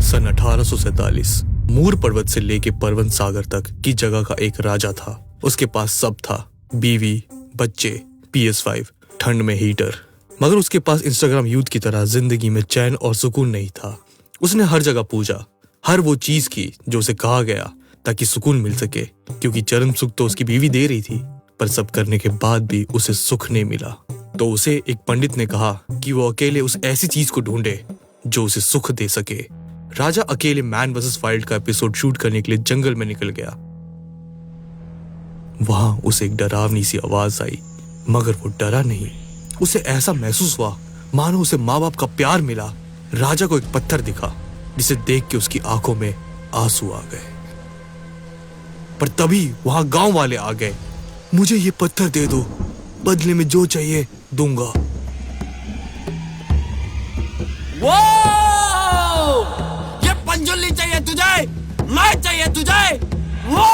सन 1847 मूर पर्वत से लेके परवन सागर तक की जगह का एक राजा था। उसके पास सब था, बीवी, बच्चे, PS5, ठंड में हीटर। मगर उसके पास इंस्टाग्राम यूथ की तरह जिंदगी में चैन और सुकून नहीं था। उसने हर जगह पूजा, हर वो चीज की जो उसे कहा गया ताकि सुकून मिल सके, क्योंकि चरम सुख तो उसकी बीवी दे रही थी। पर सब करने के बाद भी उसे सुख नहीं मिला। तो उसे एक पंडित ने कहा कि वो अकेले उस ऐसी चीज को ढूंढे जो उसे सुख दे सके। राजा अकेले मैन वर्सेस वाइल्ड का एपिसोड शूट करने के लिए जंगल में निकल गया। वहां उसे एक डरावनी सी आवाज आई, मगर वो डरा नहीं। उसे ऐसा महसूस हुआ मानो उसे माँ बाप का प्यार मिला। राजा को एक पत्थर दिखा जिसे देख के उसकी आंखों में आंसू आ गए। पर तभी वहां गांव वाले आ गए। मुझे ये पत्थर दे दो, बदले में जो चाहिए दूंगा। वो ये पंजुली चाहिए तुझे, मैं चाहिए तुझे। वो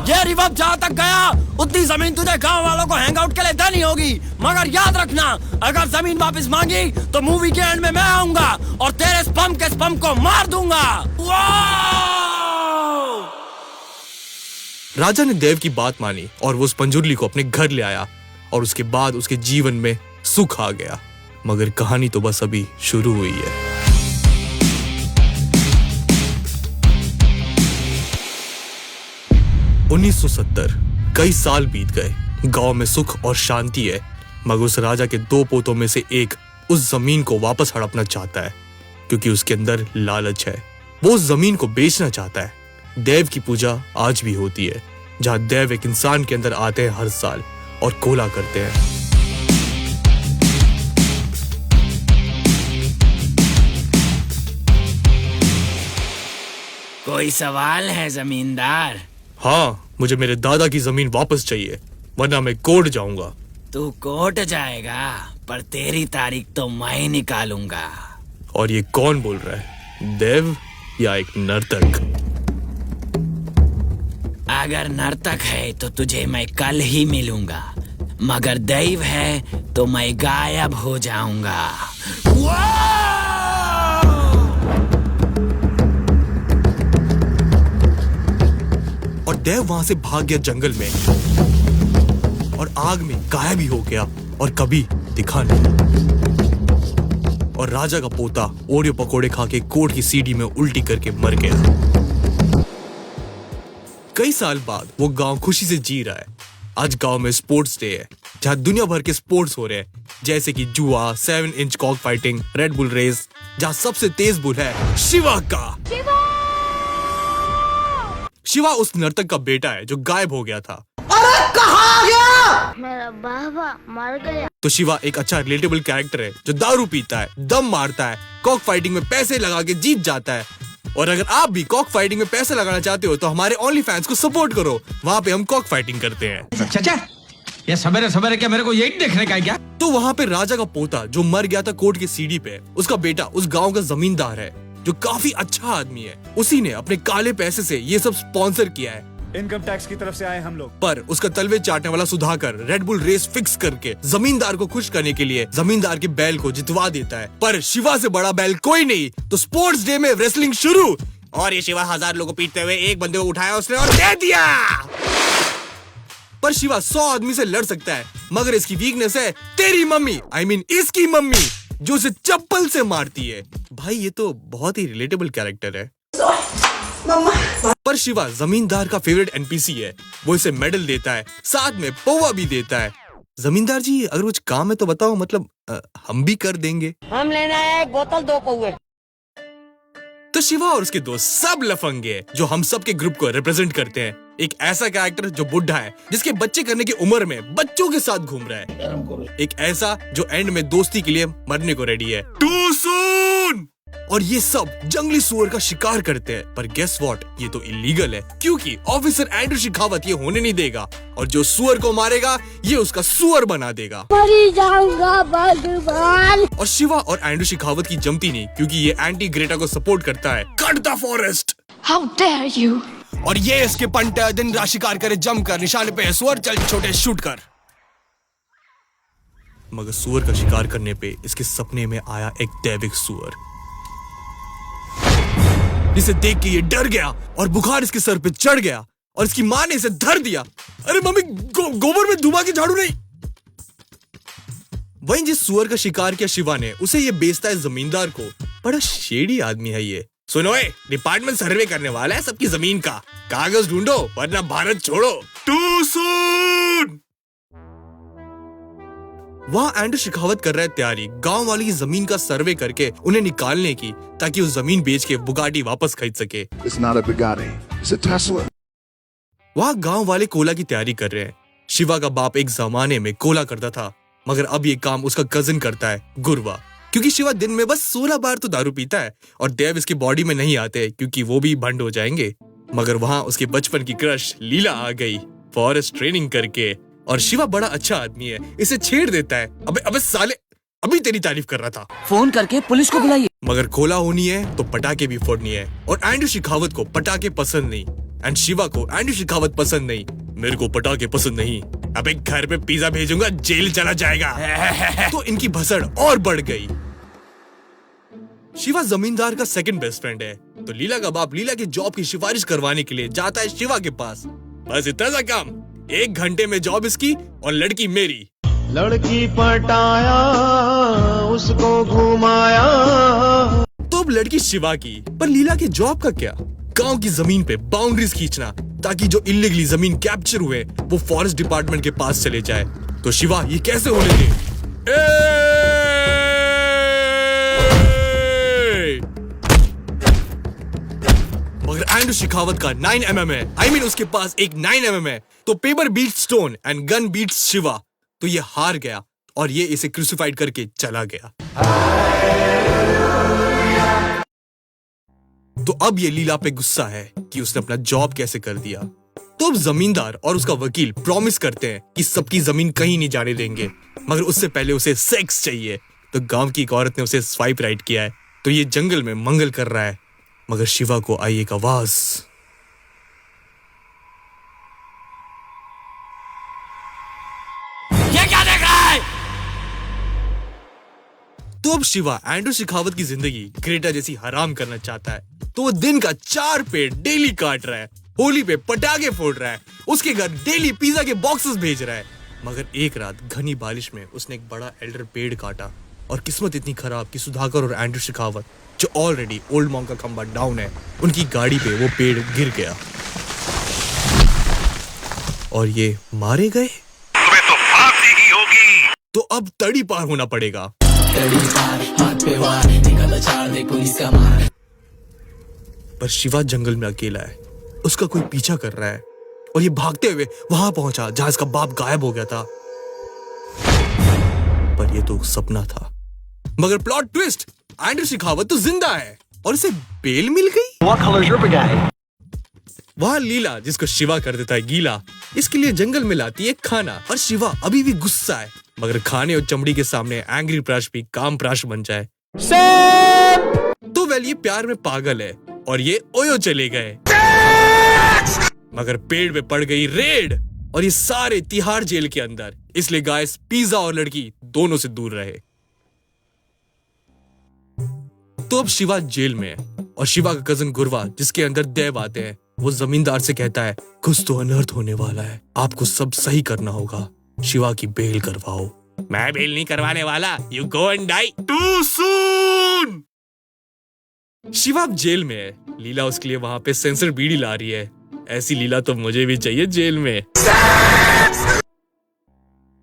ये रिवर्ब जहां तक गया उतनी जमीन तुझे गांव वालों को हैंगआउट के लिए देनी होगी। मगर याद रखना, अगर जमीन वापस मांगी तो मूवी के एंड में मैं आऊंगा और तेरे स्पम के स्पम को मार दूंगा। राजा ने देव की बात मानी और वो उस पंजुर्ली को अपने घर ले आया और उसके बाद उसके जीवन में सुख आ गया। मगर कहानी तो बस अभी शुरू हुई है। (1970) कई साल बीत गए। गांव में सुख और शांति है, मगर उस राजा के 2 पोतों में से एक उस जमीन को वापस हड़पना चाहता है, क्योंकि उसके अंदर लालच है। वो उस जमीन को बेचना चाहता है। देव की पूजा आज भी होती है, जहां देव एक इंसान के अंदर आते हैं हर साल और कोला करते हैं। कोई सवाल है जमींदार? हाँ, मुझे मेरे दादा की जमीन वापस चाहिए, वरना मैं कोर्ट जाऊंगा। तू कोर्ट जाएगा, पर तेरी तारीख तो मैं निकालूंगा। और ये कौन बोल रहा है, देव या एक नर्तक? अगर नर्तक है तो तुझे मैं कल ही मिलूंगा, मगर दैव है तो मैं गायब हो जाऊंगा। और देव वहां से भाग गया जंगल में और आग में गायब ही हो गया और कभी दिखा नहीं। और राजा का पोता ओरियो पकोड़े खा के कोर्ट की सीढ़ी में उल्टी करके मर गया। कई साल बाद वो गांव खुशी से जी रहा है। आज गांव में स्पोर्ट्स डे है, जहां दुनिया भर के स्पोर्ट्स हो रहे हैं, जैसे कि जुआ, 7 inch cock fighting, red bull race, जहां सबसे तेज बुल है शिवा का। शिवा उस नर्तक का बेटा है जो गायब हो गया था। अरे कहाँ गया? मेरा बाबा मर गया। तो शिवा एक अच्छा रिलेटेबल कैरेक्टर है जो दारू पीता है, दम मारता है, कॉक फाइटिंग में पैसे लगा के जीत जाता है। और अगर आप भी कॉक फाइटिंग में पैसे लगाना चाहते हो तो हमारे ओनली फैंस को सपोर्ट करो, वहाँ पे हम कॉक फाइटिंग करते हैं। चाचा, ये सवेरे सवेरे क्या मेरे को यही देखने का है क्या? तो वहाँ पे राजा का पोता जो मर गया था कोर्ट की सीढ़ी पे, उसका बेटा उस गांव का जमींदार है जो काफी अच्छा आदमी है। उसी ने अपने काले पैसे से ये सब स्पॉन्सर किया है। इनकम टैक्स की तरफ से आए हम लोग। पर उसका तलवे चाटने वाला Sudhakar red bull race fix करके जमींदार को खुश करने के लिए जमींदार के बैल को जितवा देता है। पर शिवा से बड़ा बैल कोई नहीं, तो स्पोर्ट्स डे में रेसलिंग शुरू। और ये शिवा 1000 लोगों को पीटते हुए एक बंदे को उठाया उसने और दे दिया। पर शिवा 100 आदमी से लड़ सकता है, मगर इसकी वीकनेस है तेरी मम्मी, I mean इसकी मम्मी, जो उसे चप्पल से मारती है। भाई ये तो बहुत ही रिलेटेबल कैरेक्टर है। पर शिवा जमींदार का फेवरेट NPC है। वो इसे मेडल देता है, साथ में पौवा भी देता है। जमींदार जी, अगर कुछ काम है तो बताओ, मतलब हम भी कर देंगे। हम लेना है एक बोतल 2 पौवे। तो शिवा और उसके दोस्त सब लफंगे हैं, जो हम सब के ग्रुप को रिप्रेजेंट करते हैं। एक ऐसा कैरेक्टर जो बुढ़ा है, जिसके बच्चे करने की उम्र में बच्चों के साथ घूम रहा है। एक ऐसा जो एंड में दोस्ती के लिए मरने को रेडी है। Too soon. और ये सब जंगली सुअर का शिकार करते हैं। पर गेस व्हाट, ये तो इलीगल है, क्योंकि ऑफिसर एंड्रू शेखावत ये होने नहीं देगा। और जो सुअर को मारेगा ये उसका सुअर बना देगा। मरी जाऊंगा भगवान। और शिवा और एंड्रू शेखावत की जमती नहीं, क्योंकि ये एंटी ग्रेटा को सपोर्ट करता है। Cut the forest. How dare you. और ये इसके पंट दिन रात शिकार करे, जमकर निशाने पे सुअर, चल छोटे शूट कर। मगर सुअर का शिकार करने पे इसके सपने में आया एक दैविक सुअर, जिसे देख के ये डर गया और बुखार इसके सर पे चढ़ गया और इसकी माँ ने इसे धर दिया। अरे मम्मी, गोबर में धुआं की झाड़ू नहीं। वहीं जिस सुअर का शिकार किया शिवा ने, उसे ये बेचता है जमींदार को। बड़ा शेडी आदमी है ये। सुनो, डिपार्टमेंट सर्वे करने वाला है सबकी जमीन का। कागज ढूंढो वरना भारत छोड़ो। Too soon. वहां एंड्रू शेखावत कर रहा है तैयारी गांव वाली की जमीन का सर्वे करके उन्हें निकालने की, ताकि वो जमीन बेच के बुगाटी वापस खरीद सके। It's not a Bugatti. It's a Tesla. वहां गांव वाले कोला की तैयारी कर रहे हैं। शिवा का बाप एक जमाने में कोला करता था, मगर अब ये काम उसका कजिन करता है, गुरवा। क्योंकि शिवा दिन में बस 16 बार तो दारू पीता है और देव इसकी बॉडी में नहीं आते क्योंकि वो भी भंड हो जाएंगे। मगर वहां उसके बचपन की क्रश लीला आ गई फॉरेस्ट ट्रेनिंग करके, और शिवा बड़ा अच्छा आदमी है, इसे छेड़ देता है। अबे साले, अभी तेरी तारीफ कर रहा था। फोन करके पुलिस को बुलाइए। मगर कोला होनी है तो पटाखे भी फोड़नी है, और एंड्रू शेखावत को पटाखे पसंद नहीं, एंड शिवा को एंड्रू शेखावत पसंद नहीं। मेरे को पटाखे पसंद नहीं। अबे घर पे पिज्जा भेजूंगा, जेल चला जाएगा। तो इनकी भसड़ और बढ़ गई। शिवा जमींदार का सेकंड बेस्ट फ्रेंड है, तो लीला का बाप लीला की जॉब की सिफारिश करवाने के लिए जाता है शिवा के पास। बस इतना सा काम, 1 घंटे में जॉब इसकी और लड़की मेरी। लड़की पटाया, उसको घुमाया। तो अब लड़की शिवा की, पर लीला के जॉब का क्या? गांव की जमीन पे बाउंड्रीज खींचना, ताकि जो इलीगली जमीन कैप्चर हुए वो फॉरेस्ट डिपार्टमेंट के पास चले जाए। तो शिवा ये कैसे होने दे? मगर एंड्रू शेखावत का 9 mm है। I mean, उसके पास एक 9 mm है। तो paper beats stone and gun beats Shiva. तो ये हार गया और ये इसे क्रूसिफाइड करके चला गया। तो अब ये लीला पे गुस्सा है कि उसने अपना जॉब कैसे कर दिया। तो अब जमींदार और उसका वकील प्रॉमिस करते हैं कि सबकी जमीन कहीं नहीं जाने देंगे, मगर उससे पहले उसे सेक्स चाहिए। तो गांव की एक औरत ने उसे स्वाइप राइट किया है, तो ये जंगल में मंगल कर रहा है। मगर शिवा को आई एक आवाज। ये क्या देख रहा है? तो अब शिवा एंड्रू शेखावत की जिंदगी ग्रेटा जैसी हराम करना चाहता है। तो वो दिन का 4 पेड़ डेली काट रहा है, होली पे पटाखे फोड़ रहा है, उसके घर डेली पिज्जा के बॉक्सेस भेज रहा है। मगर एक रात घनी बारिश में उसने एक बड़ा एल्डर पेड़ काटा, और किस्मत इतनी खराब कि सुधाकर और एंड्रू शेखावत, जो ऑलरेडी ओल्ड मॉन्क का खंबा डाउन है, उनकी गाड़ी पे वो पेड़ गिर गया और ये मारे गए। तुम्हें तो फांसी की होगी। तो अब तड़ी पार होना पड़ेगा। पर शिवा जंगल में अकेला है, उसका कोई पीछा कर रहा है, और ये भागते हुए वहां पहुंचा जहां इसका बाप गायब हो गया था। पर ये तो सपना था। मगर प्लॉट ट्विस्ट, एंड्रू शेखावत तो जिंदा है और इसे बेल मिल गई। वहां लीला, जिसको शिवा कर देता है गीला, इसके लिए जंगल में लाती है खाना, और शिवा अभी भी गुस्सा है। मगर खाने और चमड़ी के सामने एंग्री प्राश भी काम प्राश बन जाए। तो वेल ये प्यार में पागल है और ये ओयो चले गए। मगर पेड़ पे पड़ गई रेड और ये सारे तिहाड़ जेल के अंदर। इसलिए गाइस, पिज्जा और लड़की दोनों से दूर रहे। तो अब शिवा जेल में है और शिवा का कजन गुरवा, जिसके अंदर देव आते हैं, वो जमींदार से कहता है कुछ तो अनर्थ होने वाला है, आपको सब सही करना होगा, शिवा की बेल करवाओ। मैं बेल नहीं करवाने वाला, you go and die too soon. Shiva अब जेल में है। लीला उसके लिए वहां पे सेंसर बीड़ी ला रही है। ऐसी लीला तो मुझे भी चाहिए जेल में।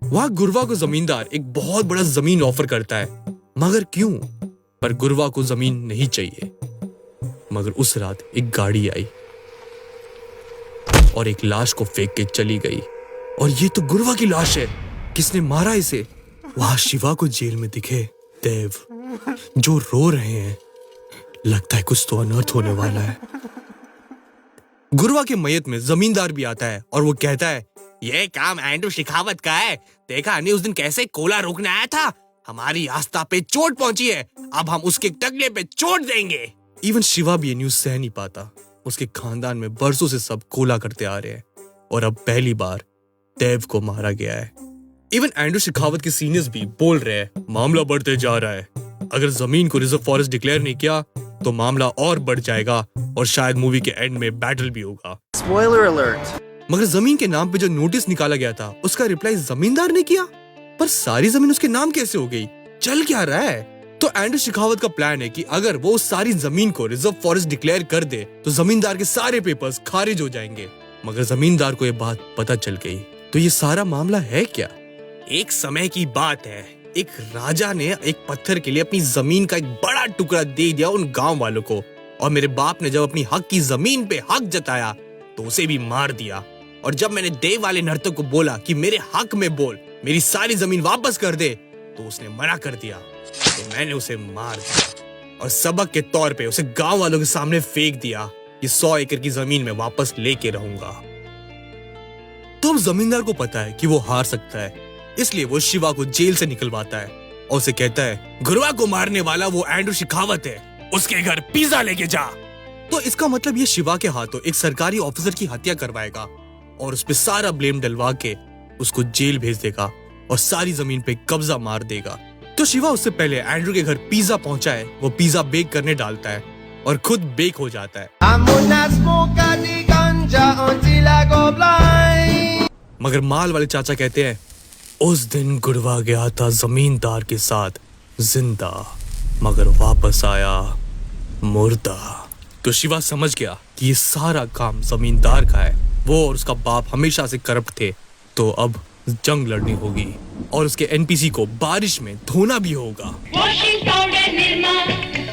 वहां गुरवा को जमींदार एक बहुत बड़ा जमीन ऑफर करता है, मगर क्यों? पर गुरवा को जमीन नहीं चाहिए। मगर उस रात एक गाड़ी आई और एक लाश को फेंक के चली गई, और ये तो गुरवा की लाश है। किसने मारा इसे? वहां शिवा को जेल में दिखे देव, जो रो रहे हैं। लगता है कुछ तो अनर्थ होने वाला है। गुरवा के मयत में जमींदार भी आता है और वो कहता है ये काम एंड्रू शेखावत का है। देखा नहीं उस दिन कैसे कोला रोकने आया था? हमारी आस्था पे चोट पहुंची है, अब हम उसके टकले पे चोट देंगे। इवन शिवा भी ये न्यूज सह नहीं पाता। उसके खानदान में बरसों से सब कोला करते आ रहे हैं और अब पहली बार देव को मारा गया है। इवन एंड्रू शेखावत के सीनियर्स भी बोल रहे हैं मामला बढ़ते जा रहा है। अगर जमीन को रिजर्व फॉरेस्ट डिक्लेयर नहीं किया तो मामला और बढ़ जाएगा और शायद मूवी के एंड में बैटल भी होगा। मगर जमीन के नाम पे जो नोटिस निकाला गया था उसका रिप्लाई जमींदार ने किया, पर सारी जमीन उसके नाम कैसे हो गई? चल क्या रहा है? तो एंड्रू शेखावत का प्लान है कि अगर वो उस सारी जमीन को रिजर्व फॉरेस्ट डिक्लेयर कर दे तो जमींदार के सारे पेपर्स खारिज हो जाएंगे। मगर जमींदार को ये बात पता चल गई। तो ये सारा मामला है क्या? एक समय की बात है, एक राजा ने एक पत्थर के लिए अपनी जमीन का एक बड़ा टुकड़ा दे दिया उन गांव वालों को, और मेरे बाप ने जब अपनी हक की जमीन पे हक जताया तो उसे भी मार दिया। और जब मैंने देव वाले नर्तक को बोला कि मेरे हक में बोल, मेरी सारी जमीन वापस कर दे, तो उसने मना कर दिया। तो मैंने उसे मार दिया और सबक के तौर पे उसे गांव वालों के सामने फेंक दिया कि 100 एकड़ की जमीन में वापस लेके रहूंगा। तो अब जमींदार को पता है कि वो हार सकता है, इसलिए वो शिवा को जेल से निकलवाता है और उसे कहता है, गुरुआ को मारने वाला वो एंड्रू शेखावत है, उसके घर पिज्जा लेके जा। तो इसका मतलब ये शिवा के हाथों एक सरकारी ऑफिसर की हत्या करवाएगा और उस पे सारा ब्लेम डलवा के उसको जेल भेज देगा और सारी जमीन पे कब्जा मार देगा। तो शिवा उससे पहले एंड्रू के घर पिज्जा पहुंचाए, वो पिज्जा बेक करने डालता है और खुद बेक हो जाता है। मगर माल वाले चाचा कहते हैं, उस दिन गुड़वा गया था जमींदार के साथ जिंदा, मगर वापस आया मुर्दा। तो शिवा समझ गया कि ये सारा काम जमींदार का है, वो और उसका बाप हमेशा से करप्ट थे। तो अब जंग लड़नी होगी और उसके एनपीसी को बारिश में धोना भी होगा। Washing powder Nirma,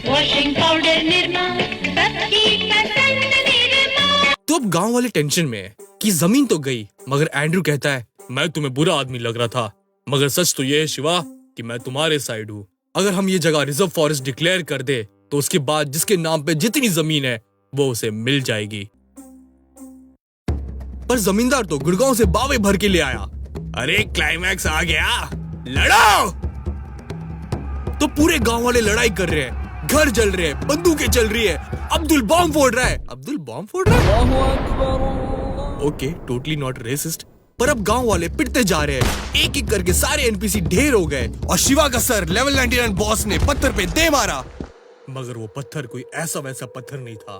washing powder Nirma, सबकी पसंद निरमा। तो अब गांव वाले टेंशन में है कि जमीन तो गई, मगर एंड्रू कहता है, मैं तुम्हें बुरा आदमी लग रहा था, मगर सच तो ये है शिवा कि मैं तुम्हारे साइड हूँ। अगर हम ये जगह रिजर्व फॉरेस्ट डिक्लेयर कर दे तो उसके बाद जिसके नाम पे जितनी जमीन है वो उसे मिल जाएगी। पर जमींदार तो गुड़गांव से बावे भर के ले आया। अरे क्लाइमैक्स आ गया, लड़ो। तो पूरे गांव वाले लड़ाई कर रहे हैं, घर जल रहे हैं, बंदूकें चल रही है, अब्दुल बॉम्ब फोड़ रहा है। अब्दुल बॉम्ब फोड़ रहा है? Okay, totally not racist. पर अब गांव वाले पिटते जा रहे हैं, एक एक करके सारे एनपीसी ढेर हो गए और शिवा का सर लेवल 99 बॉस ने पत्थर पे दे मारा। मगर वो पत्थर कोई ऐसा वैसा पत्थर नहीं था,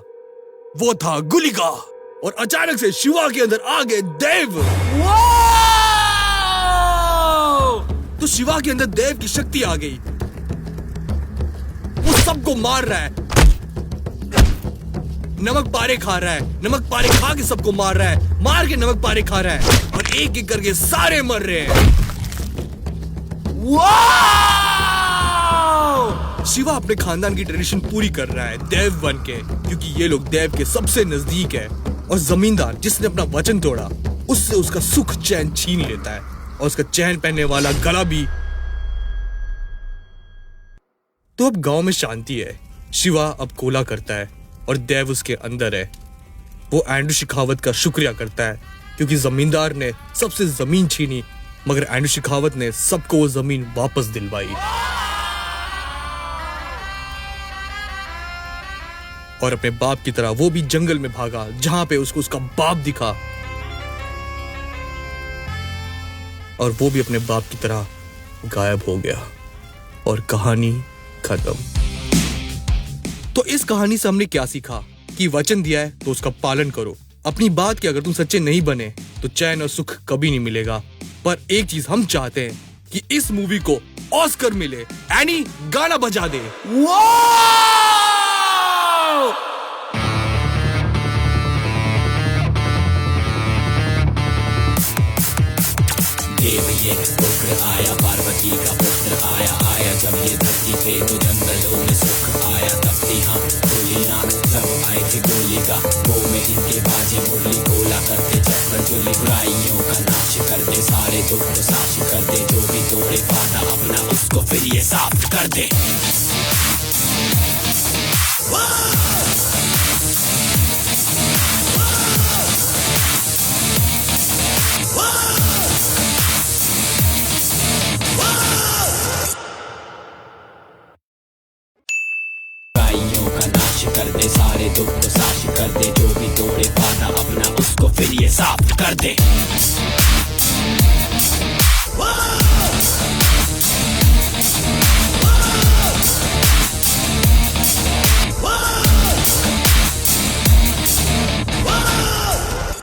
वो था गुलिका। और अचानक से शिवा के अंदर आ गए देव। तो शिवा के अंदर देव की शक्ति आ गई, वो सबको मार रहा है, नमक पारे खा रहा है, नमक पारे खा के सबको मार रहा है, मार के नमक पारे खा रहा है और एक एक करके सारे मर रहे हैं। शिवा अपने खानदान की ट्रेडिशन पूरी कर रहा है देव बन के, क्योंकि ये लोग देव के सबसे नजदीक है। और जमींदार जिसने अपना वचन तोड़ा उससे उसका सुख चैन छीन लेता है और उसका चैन पहनने वाला गला भी। तो अब गांव में शांति है। शिवा अब कोला करता है और देव उसके अंदर है। वो एंड्रू शेखावत का शुक्रिया करता है क्योंकि जमींदार ने सबसे जमीन छीनी, मगर एंड्रू शेखावत ने सबको वो जमीन वापस दिलवाई। और अपने बाप की तरह वो भी जंगल में भागा जहां पे उसको उसका बाप दिखा, और वो भी अपने बाप की तरह गायब हो गया और कहानी खत्म। तो इस कहानी से हमने क्या सीखा कि वचन दिया है तो उसका पालन करो। अपनी बात के अगर तुम सच्चे नहीं बने तो चैन और सुख कभी नहीं मिलेगा। पर एक चीज हम चाहते हैं कि इस मूवी को ऑस्कर मिले। एनी गाना बजा दे। देव ये पुत्र आया, पार्वती का पुत्र आया, आया जब ये धरती पे तो जंगलों में सुख आया। तब थी हम गोली नाक जब आए थे गोली का, वो में इनके बाजे मुरली गोला करते चक्कर चुली, बुराइयों का नाश कर दे, सारे दुख तो साश कर दे, जो भी तोड़े वादा अपना उसको फिर ये साफ कर दे। कर दे सारे दुख तो साश कर दे, जो भी तोड़े वादा अपना उसको फिर ये साफ कर दे।